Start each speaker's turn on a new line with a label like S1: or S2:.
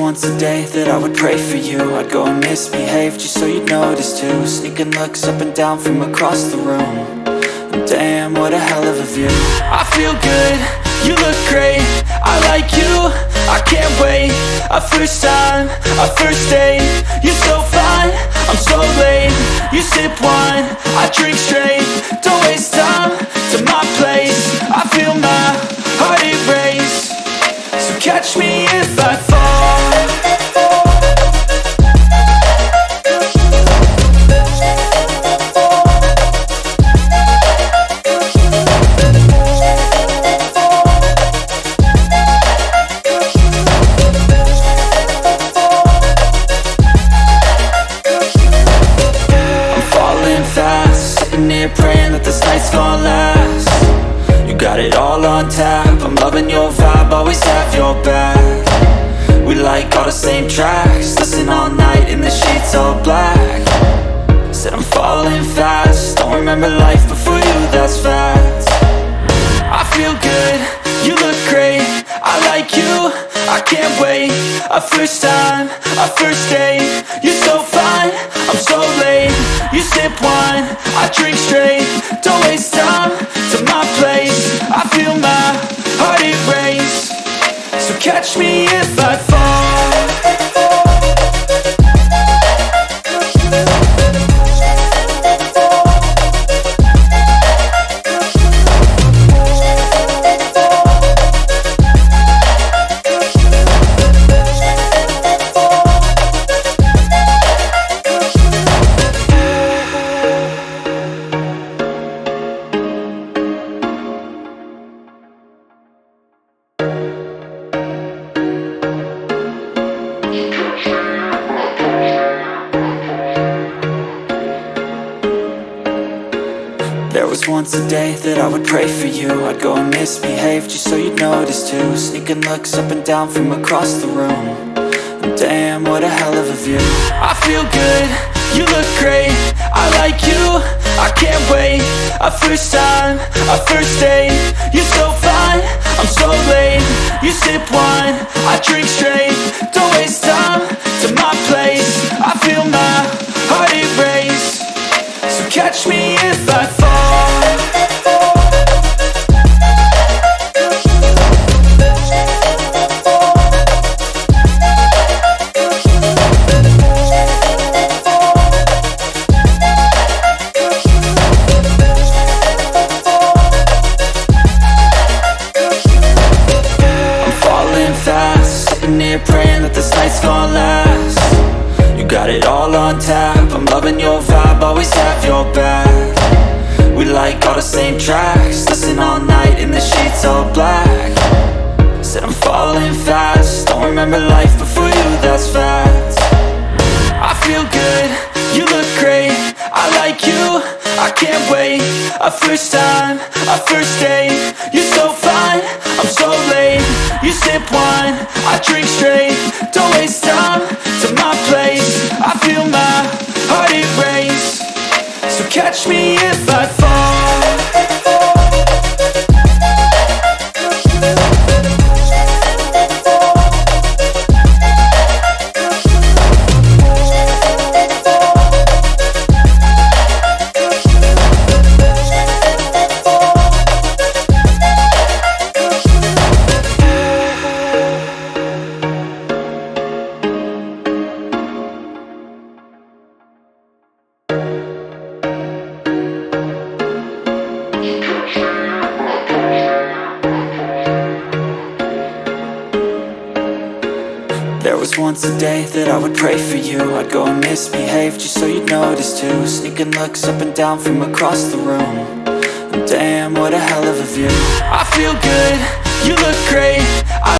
S1: once a day that I would pray for you. I'd go and misbehave just so you'd notice too. Sneaking looks up and down from across the room. And damn, what a hell of a view. I feel good, you look great, I like you, I can't wait. A first time, a first date, you're so fine, I'm so late. You sip wine, I drink straight, don't waste time to my place. I feel my heart erase, so catch me if I fall. Praying that this night's gonna last. You got it all on tap, I'm loving your vibe, always have your back. We like all the same tracks, listen all night in the sheets all black. Said I'm falling fast, don't remember life before you, that's fact. I feel good, you look great, I like you, I can't wait. A first time, a first date, you're so fine, I'm so late. You sip wine, I drink straight, don't waste time to my place. I feel my heart erase, so catch me if I fall. There was once a day that I would pray for you. I'd go and misbehave just so you'd notice too. Sneaking looks up and down from across the room. And damn, what a hell of a view. I feel good, you look great, I like you, I can't wait. A first time, a first date, you're so fine, I'm so late. You sip wine, I drink straight, don't waste time to my place. I feel my heart erase, so catch me if I fall. Praying that this night's gonna last. You got it all on tap, I'm loving your vibe, always have your back. We like all the same tracks, listen all night in the sheets all black. Said I'm falling fast, don't remember life before you, that's fact. I feel good, you look great, I like you, I can't wait. A first time, a first date, you're so fine, I'm so late. You sip wine, I drink straight, don't waste time to my place. I feel my heart erase, so catch me if I fall. There was once a day that I would pray for you. I'd go and misbehave just so you'd notice too. Sneaking looks up and down from across the room. And damn, what a hell of a view. I feel good, you look great,